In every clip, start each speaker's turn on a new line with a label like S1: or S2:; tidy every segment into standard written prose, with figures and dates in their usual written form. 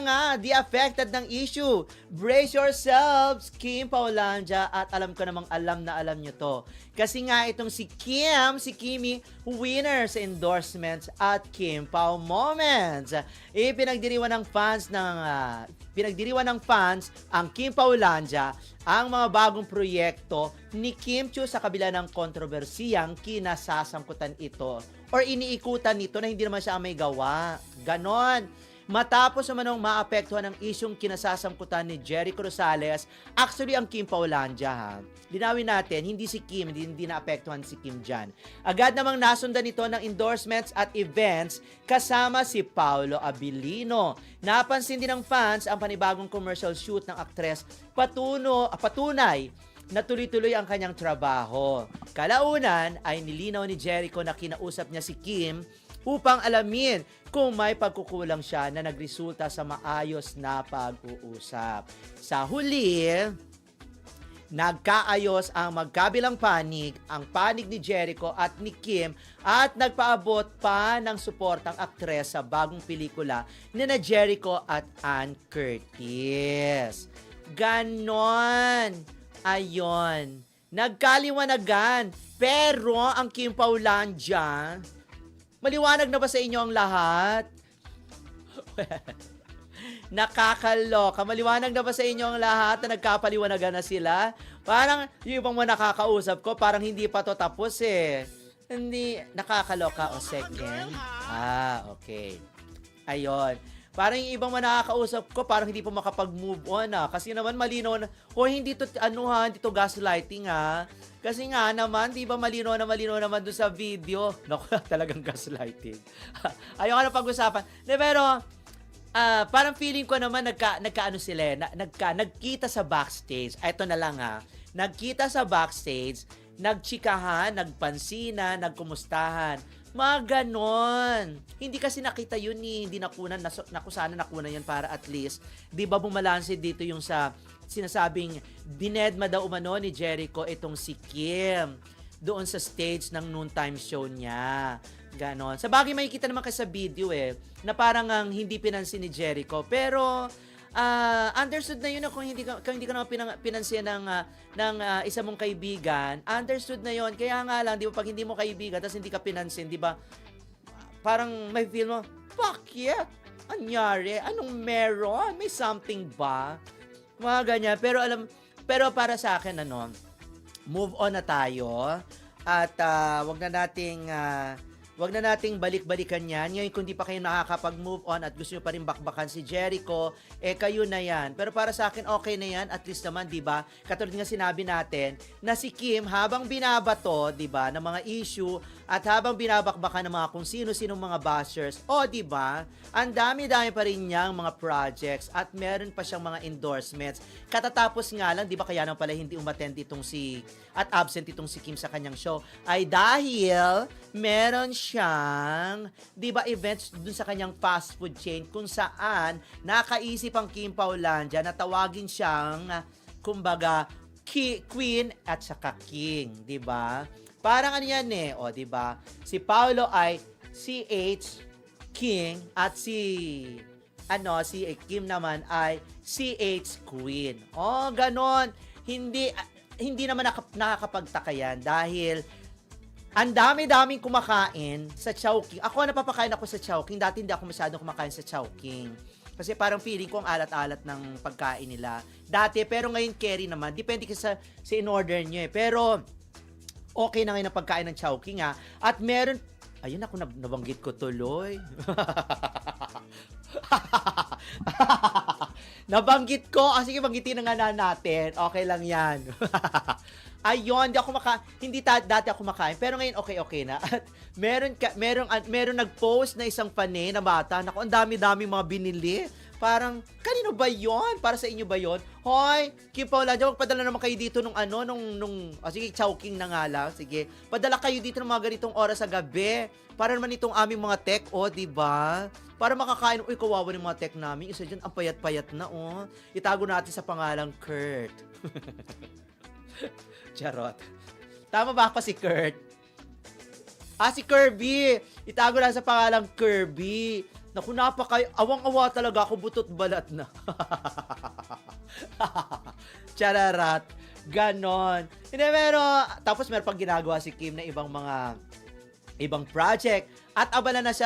S1: nga, the affected ng issue. Brace yourselves, Kim Paulandia, at alam ko namang alam na alam nyo to. Kasi nga itong si Kimi, winner sa endorsements at Kim Pao Moments. Pinagdiriwan ng fans ang Kim Paulandia ang mga bagong proyekto ni Kim Chiu sa kabila ng kontrobersiyang kinasasangkutan ito or iniikutan nito na hindi naman siya ang may gawa. Ganon. Matapos naman maapektuhan ng isyong kinasasangkutan ni Jericho Rosales, actually ang Kim Paulandia ha. Linawin natin, hindi si Kim, hindi naapektuhan si Kim dyan. Agad namang nasundan ito ng endorsements at events kasama si Paolo Abilino. Napansin din ng fans ang panibagong commercial shoot ng aktres patunay na tuloy-tuloy ang kanyang trabaho. Kalaunan ay nilinaw ni Jericho na kinausap niya si Kim upang alamin kung may pagkukulang siya na nagresulta sa maayos na pag-uusap. Sa huli, nagkaayos ang magkabilang panig, ang panig ni Jericho at ni Kim at nagpaabot pa ng suportang aktres sa bagong pelikula ni na Jericho at Ann Curtis. Ganon. Ayon. Nagkaliwanagan. Pero ang Kim Paulandia, maliwanag na ba sa inyo ang lahat? Nakakaloka. Maliwanag na ba sa inyo ang lahat na nagkapaliwanagan na sila? Parang yung ibang mga nakakausap ko, parang hindi pa to tapos eh. Hindi, nakakaloka o second? Okay. Ayon. Parang yung ibang mga nakakausap ko, parang hindi pa makapag-move on Kasi naman malino na, hindi to, hindi to gaslighting Kasi nga naman, di ba malino naman doon sa video. Naku, talagang gaslighting. Ayaw ka na pag-usapan. Pero, parang feeling ko naman nagkaano sila, nagkita sa backstage. Ito na lang nagkita sa backstage, nagchikahan, nagpansinan, nagkumustahan. Mga ganon. Hindi kasi nakita yun hindi nakunan. Sana nakunan yan para at least, di ba bumalanse dito yung sa sinasabing dinedma daw umano ni Jericho itong si Kim doon sa stage ng noontime show niya. Ganon. Sa bagay makikita naman kasi sa video na parang hindi pinansin ni Jericho. Pero, understood na yun kung hindi ka naman pinansin ng isa mong kaibigan, understood na yun. Kaya nga lang, di ba, pag hindi mo kaibigan, tapos hindi ka pinansin, di ba, parang may feel mo, fuck yeah, anyari, anong meron? May something ba? Mga ganyan. Pero para sa akin, move on na tayo. At wag na nating balik-balikan yan. Ngayon, kung di pa kayo nakakapag-move on at gusto nyo pa rin bakbakan si Jericho, kayo na yan. Pero para sa akin, okay na yan. At least naman, di ba? Katulad nga sinabi natin, na si Kim, habang binabato, di ba, ng mga issue, at habang binabakbakan ng mga kung sino-sinong mga bashers, di ba, ang dami-dami pa rin niyang mga projects at meron pa siyang mga endorsements. Katatapos nga lang, di ba, kaya nang pala hindi umattend at absent itong si Kim sa kanyang show, ay dahil meron siyang, di ba, events dun sa kanyang fast food chain kung saan nakaisip ang Kim Paulandia na tawagin siyang, kumbaga, Queen at saka King, di ba? Parang ano yan di ba? Si Paolo ay CH King at si Kim naman ay CH Queen. Ganon. Hindi naman nakakapagtaka yan dahil ang dami-daming kumakain sa Chowking. Ako napapakain ako sa Chowking. Dati hindi ako masyadong kumakain sa Chowking. Kasi parang feeling ko ang alat-alat ng pagkain nila. Dati, pero ngayon carry naman. Depende kasi sa in-order nyo Pero, okay na ngayon ang pagkain ng Chowking At meron, ayun ako, nabanggit ko tuloy. Nabanggit ko. Sige, banggitin na nga natin. Okay lang yan. Ayun, hindi dati ako makain, pero ngayon okay na. At meron nag-post na isang pane na bata. Naku, ang dami-dami mga binili. Parang, kanino ba yon? Para sa inyo ba yon? Hoy, Kim Paulandia, magpadala naman kayo dito sige, Chowking na nga lang. Sige, padala kayo dito ng mga ganitong oras sa gabi. Para naman itong aming mga tech, diba? Para makakain, kawawa ng mga tech namin. Isa dyan, ang payat-payat na, Itago natin sa pangalang Kurt. Charot. Tama ba ako si Kurt? Si Kirby. Itago na sa pangalang Kirby. Naku, awang-awa talaga ako, butot balat na. Chararat. Ganon. Hindi, pero, tapos meron pang ginagawa si Kim na ibang project. At abala na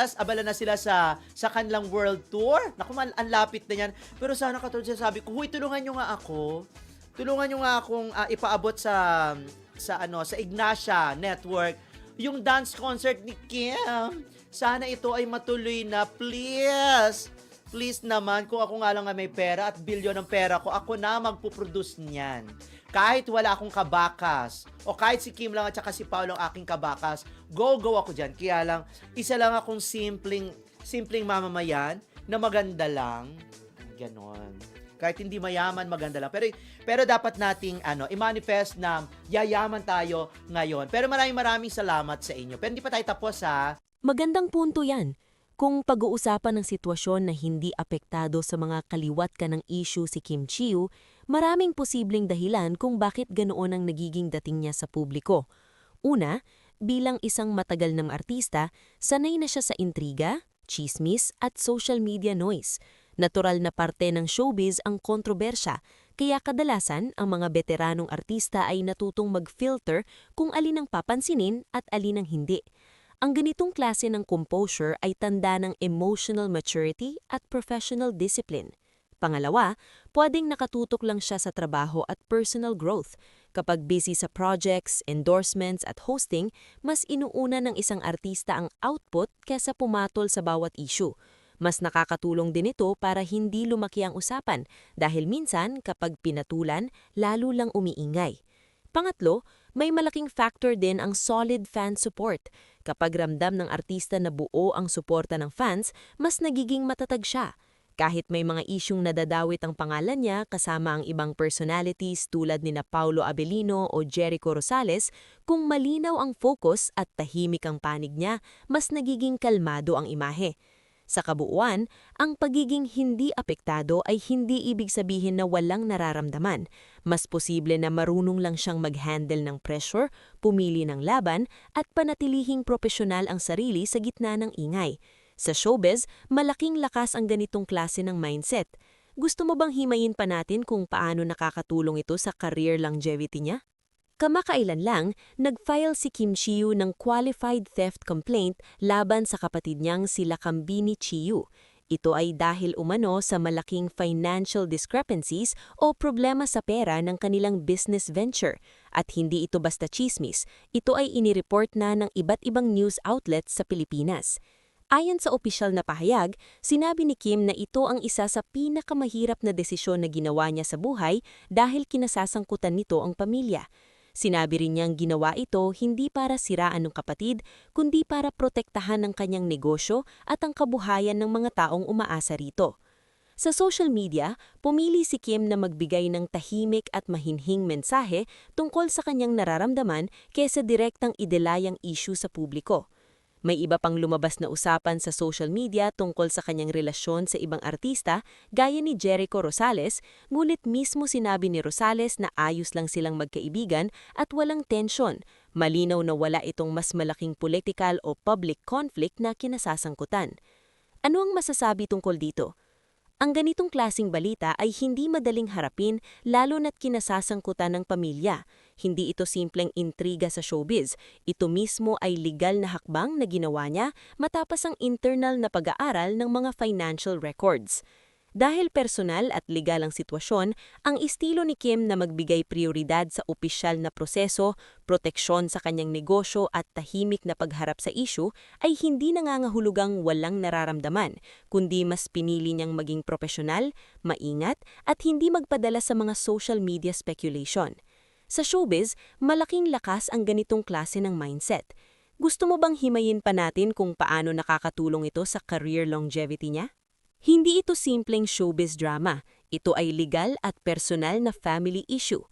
S1: sila sa kanilang world tour. Naku, ang lapit na yan. Pero sana katulad siya sabi ko, huy, tulungan nyo nga ako. Tulungan nyo nga akong ipaabot sa Ignacia Network yung dance concert ni Kim. Sana ito ay matuloy na, please. Please naman, kung ako nga lang may pera at bilyon ng pera ko, ako na magpuproduce niyan. Kahit wala akong kabakas, o kahit si Kim lang at saka si Paolo ang aking kabakas, go ako dyan. Kaya lang, isa lang akong simpleng mamamayan na maganda lang. Ganon. Kahit hindi mayaman, maganda lang. Pero dapat nating i-manifest na yayaman tayo ngayon. Pero maraming salamat sa inyo. Pero hindi pa tayo tapos, ha?
S2: Magandang punto yan. Kung pag-uusapan ng sitwasyon na hindi apektado sa mga kaliwat ka ng issue si Kim Chiu, maraming posibleng dahilan kung bakit ganoon ang nagiging dating niya sa publiko. Una, bilang isang matagal na artista, sanay na siya sa intriga, chismis at social media noise. Natural na parte ng showbiz ang kontrobersya, kaya kadalasan ang mga veteranong artista ay natutong mag-filter kung alin ang papansinin at alin ang hindi. Ang ganitong klase ng composure ay tanda ng emotional maturity at professional discipline. Pangalawa, pwedeng nakatutok lang siya sa trabaho at personal growth. Kapag busy sa projects, endorsements at hosting, mas inuuna ng isang artista ang output kesa pumatol sa bawat issue. Mas nakakatulong din ito para hindi lumaki ang usapan dahil minsan kapag pinatulan, lalo lang umiingay. Pangatlo, may malaking factor din ang solid fan support. Kapag ramdam ng artista na buo ang suporta ng fans, mas nagiging matatag siya. Kahit may mga isyung nadadawit ang pangalan niya kasama ang ibang personalities tulad ni Paulo Abelino o Jericho Rosales, kung malinaw ang focus at tahimik ang panig niya, mas nagiging kalmado ang imahe. Sa kabuuan, ang pagiging hindi apektado ay hindi ibig sabihin na walang nararamdaman. Mas posible na marunong lang siyang mag-handle ng pressure, pumili ng laban, at panatilihing propesyonal ang sarili sa gitna ng ingay. Sa showbiz, malaking lakas ang ganitong klase ng mindset. Gusto mo bang himayin pa natin kung paano nakakatulong ito sa career longevity niya? Kamakailan lang, nag-file si Kim Chiu ng qualified theft complaint laban sa kapatid niyang si Lakambini Chiu. Ito ay dahil umano sa malaking financial discrepancies o problema sa pera ng kanilang business venture. At hindi ito basta chismis, ito ay inireport na ng iba't ibang news outlets sa Pilipinas. Ayon sa opisyal na pahayag, sinabi ni Kim na ito ang isa sa pinakamahirap na desisyon na ginawa niya sa buhay dahil kinasasangkutan nito ang pamilya. Sinabi rin niyang ginawa ito hindi para siraan ng kapatid, kundi para protektahan ang kanyang negosyo at ang kabuhayan ng mga taong umaasa rito. Sa social media, pumili si Kim na magbigay ng tahimik at mahinhing mensahe tungkol sa kanyang nararamdaman kaysa direktang idilayang issue sa publiko. May iba pang lumabas na usapan sa social media tungkol sa kanyang relasyon sa ibang artista gaya ni Jericho Rosales, ngunit mismo sinabi ni Rosales na ayos lang silang magkaibigan at walang tensyon. Malinaw na wala itong mas malaking political o public conflict na kinasasangkutan. Ano ang masasabi tungkol dito? Ang ganitong klasing balita ay hindi madaling harapin lalo na't kinasasangkutan ng pamilya. Hindi ito simpleng intriga sa showbiz. Ito mismo ay legal na hakbang na ginawa niya matapos ang internal na pag-aaral ng mga financial records. Dahil personal at legal ang sitwasyon, ang estilo ni Kim na magbigay prioridad sa opisyal na proseso, proteksyon sa kanyang negosyo at tahimik na pagharap sa issue ay hindi nangangahulugang walang nararamdaman, kundi mas pinili niyang maging propesyonal, maingat at hindi magpadala sa mga social media speculation. Sa showbiz, malaking lakas ang ganitong klase ng mindset. Gusto mo bang himayin pa natin kung paano nakakatulong ito sa career longevity niya? Hindi ito simpleng showbiz drama, ito ay legal at personal na family issue.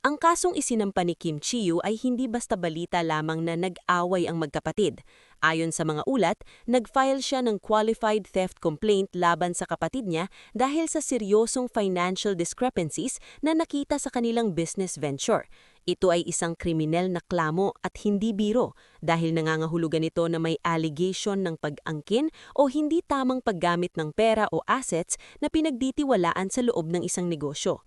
S2: Ang kasong isinampa ni Kim Chiu ay hindi basta balita lamang na nag-away ang magkapatid. Ayon sa mga ulat, nag-file siya ng qualified theft complaint laban sa kapatid niya dahil sa seryosong financial discrepancies na nakita sa kanilang business venture. Ito ay isang kriminal na klamo at hindi biro dahil nangangahulugan ito na may allegation ng pag-angkin o hindi tamang paggamit ng pera o assets na pinagditiwalaan sa loob ng isang negosyo.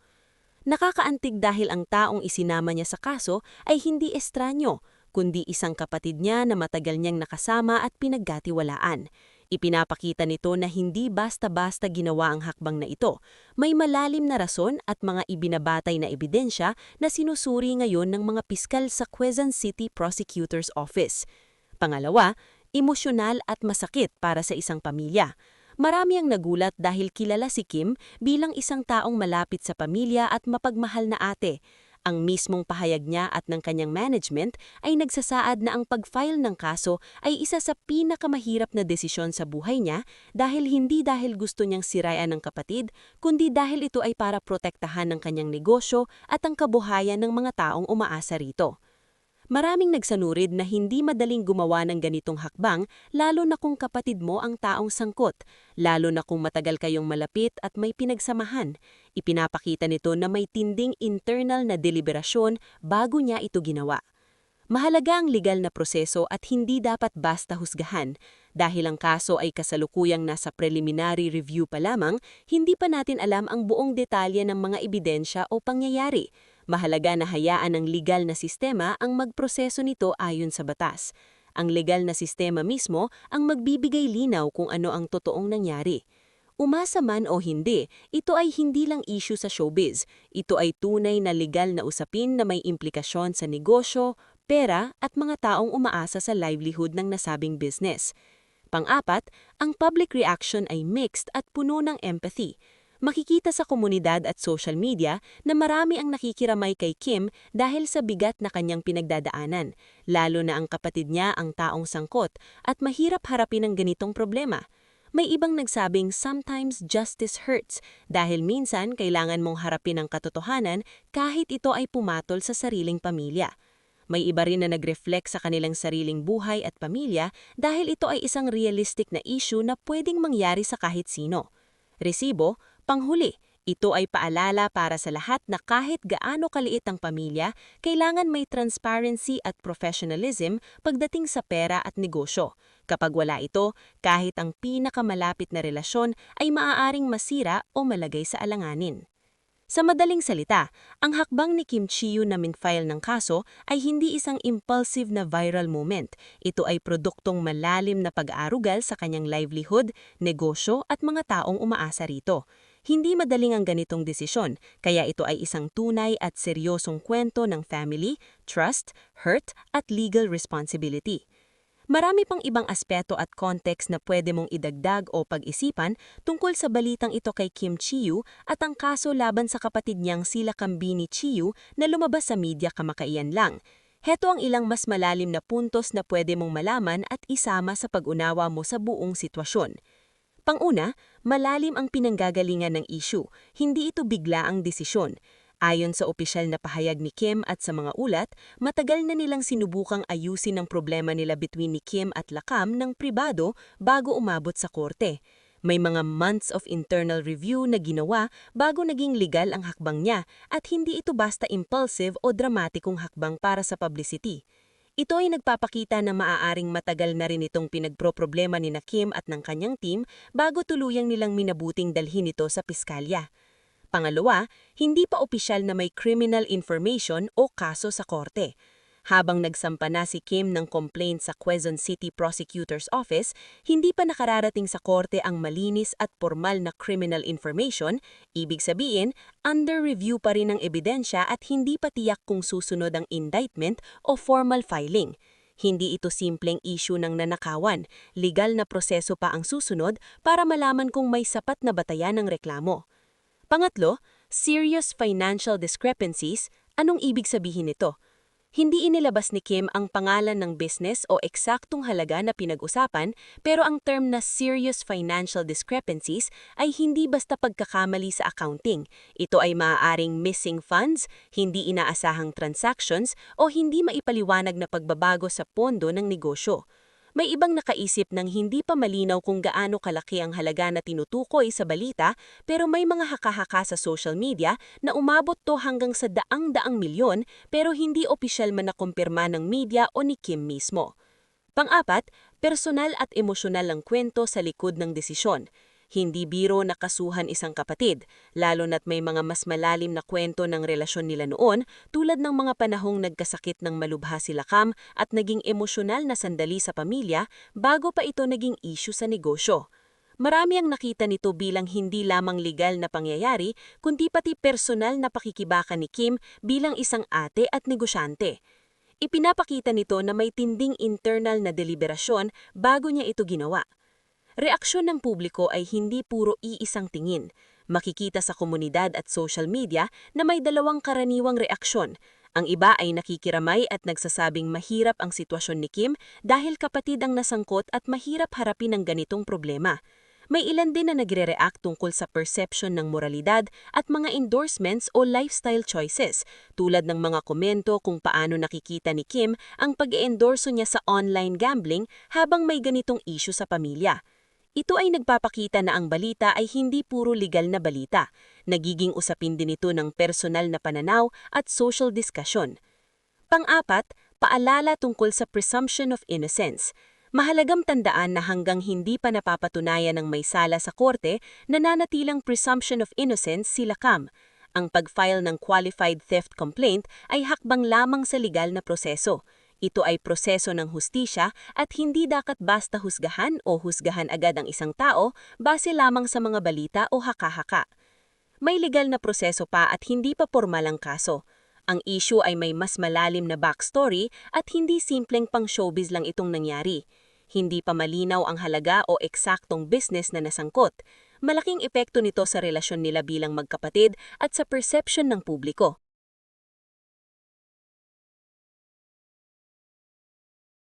S2: Nakakaantig dahil ang taong isinama niya sa kaso ay hindi estranyo, kundi isang kapatid niya na matagal niyang nakasama at pinaggatiwalaan. Ipinapakita nito na hindi basta-basta ginawa ang hakbang na ito. May malalim na rason at mga ibinabatay na ebidensya na sinusuri ngayon ng mga piskal sa Quezon City Prosecutor's Office. Pangalawa, emosyonal at masakit para sa isang pamilya. Marami ang nagulat dahil kilala si Kim bilang isang taong malapit sa pamilya at mapagmahal na ate. Ang mismong pahayag niya at ng kanyang management ay nagsasaad na ang pag-file ng kaso ay isa sa pinakamahirap na desisyon sa buhay niya hindi dahil gusto niyang sirayan ng kapatid, kundi dahil ito ay para protektahan ng kanyang negosyo at ang kabuhayan ng mga taong umaasa rito. Maraming nagsanurid na hindi madaling gumawa ng ganitong hakbang lalo na kung kapatid mo ang taong sangkot, lalo na kung matagal kayong malapit at may pinagsamahan. Ipinapakita nito na may tinding internal na deliberasyon bago niya ito ginawa. Mahalaga ang legal na proseso at hindi dapat basta husgahan. Dahil ang kaso ay kasalukuyang nasa preliminary review pa lamang, hindi pa natin alam ang buong detalye ng mga ebidensya o pangyayari. Mahalaga na hayaan ng legal na sistema ang magproseso nito ayon sa batas. Ang legal na sistema mismo ang magbibigay linaw kung ano ang totoong nangyari. Umasa man o hindi, ito ay hindi lang issue sa showbiz. Ito ay tunay na legal na usapin na may implikasyon sa negosyo, pera at mga taong umaasa sa livelihood ng nasabing business. Pang-apat, ang public reaction ay mixed at puno ng empathy. Makikita sa komunidad at social media na marami ang nakikiramay kay Kim dahil sa bigat na kanyang pinagdadaanan, lalo na ang kapatid niya ang taong sangkot at mahirap harapin ang ganitong problema. May ibang nagsabing sometimes justice hurts dahil minsan kailangan mong harapin ang katotohanan kahit ito ay pumatol sa sariling pamilya. May iba rin na nag-reflect sa kanilang sariling buhay at pamilya dahil ito ay isang realistic na issue na pwedeng mangyari sa kahit sino. Resibo, panghuli, ito ay paalala para sa lahat na kahit gaano kaliit ang pamilya, kailangan may transparency at professionalism pagdating sa pera at negosyo. Kapag wala ito, kahit ang pinakamalapit na relasyon ay maaaring masira o malagay sa alanganin. Sa madaling salita, ang hakbang ni Kim Chiu na min-file ng kaso ay hindi isang impulsive na viral moment. Ito ay produktong malalim na pag-aarugal sa kanyang livelihood, negosyo at mga taong umaasa rito. Hindi madaling ang ganitong desisyon, kaya ito ay isang tunay at seryosong kwento ng family, trust, hurt at legal responsibility. Marami pang ibang aspeto at context na pwede mong idagdag o pag-isipan tungkol sa balitang ito kay Kim Chiu at ang kaso laban sa kapatid niyang sila Kambini Chiu na lumabas sa media kamakaiyan lang. Heto ang ilang mas malalim na puntos na pwede mong malaman at isama sa pag-unawa mo sa buong sitwasyon. Panguna, malalim ang pinanggagalingan ng issue, hindi ito bigla ang desisyon. Ayon sa opisyal na pahayag ni Kim at sa mga ulat, matagal na nilang sinubukang ayusin ang problema nila between ni Kim at Lakam ng pribado bago umabot sa korte. May mga months of internal review na ginawa bago naging legal ang hakbang niya at hindi ito basta impulsive o dramatikong hakbang para sa publicity. Ito ay nagpapakita na maaaring matagal na rin itong pinagproproblema ni Kim at ng kanyang team bago tuluyang nilang minabuting dalhin ito sa piskalya. Pangalawa, hindi pa opisyal na may criminal information o kaso sa korte. Habang nagsampa na si Kim ng complaint sa Quezon City Prosecutor's Office, hindi pa nakararating sa korte ang malinis at formal na criminal information, ibig sabihin, under review pa rin ang ebidensya at hindi pa tiyak kung susunod ang indictment o formal filing. Hindi ito simpleng issue ng nanakawan, legal na proseso pa ang susunod para malaman kung may sapat na batayan ng reklamo. Pangatlo, serious financial discrepancies. Anong ibig sabihin nito? Hindi inilabas ni Kim ang pangalan ng business o eksaktong halaga na pinag-usapan, pero ang term na serious financial discrepancies ay hindi basta pagkakamali sa accounting. Ito ay maaaring missing funds, hindi inaasahang transactions o hindi maipaliwanag na pagbabago sa pondo ng negosyo. May ibang nakaisip ng hindi pa malinaw kung gaano kalaki ang halaga na tinutukoy sa balita, pero may mga haka-haka sa social media na umabot to hanggang sa daang-daang milyon pero hindi opisyal man nakumpirma ng media o ni Kim mismo. Pang-apat, personal at emosyonal ang kwento sa likod ng desisyon. Hindi biro na kasuhan isang kapatid, lalo na't may mga mas malalim na kwento ng relasyon nila noon tulad ng mga panahong nagkasakit ng malubha sila Cam at naging emosyonal na sandali sa pamilya bago pa ito naging issue sa negosyo. Marami ang nakita nito bilang hindi lamang legal na pangyayari, kundi pati personal na pakikibaka ni Kim bilang isang ate at negosyante. Ipinapakita nito na may tinding internal na deliberasyon bago niya ito ginawa. Reaksyon ng publiko ay hindi puro iisang tingin. Makikita sa komunidad at social media na may dalawang karaniwang reaksyon. Ang iba ay nakikiramay at nagsasabing mahirap ang sitwasyon ni Kim dahil kapatid ang nasangkot at mahirap harapin ang ganitong problema. May ilan din na nagre-react tungkol sa perception ng moralidad at mga endorsements o lifestyle choices, tulad ng mga komento kung paano nakikita ni Kim ang pag-eendorso niya sa online gambling habang may ganitong issue sa pamilya. Ito ay nagpapakita na ang balita ay hindi puro legal na balita. Nagiging usapin din ito ng personal na pananaw at social discussion. Pang-apat, paalala tungkol sa presumption of innocence. Mahalagang tandaan na hanggang hindi pa napapatunayan ng may sala sa korte, nananatilang presumption of innocence sila Cam. Ang pag-file ng qualified theft complaint ay hakbang lamang sa legal na proseso. Ito ay proseso ng hustisya at hindi dapat basta husgahan o husgahan agad ang isang tao base lamang sa mga balita o haka-haka. May legal na proseso pa at hindi pa pormal ang kaso. Ang issue ay may mas malalim na backstory at hindi simpleng pang-showbiz lang itong nangyari. Hindi pa malinaw ang halaga o eksaktong business na nasangkot. Malaking epekto nito sa relasyon nila bilang magkapatid at sa perception ng publiko.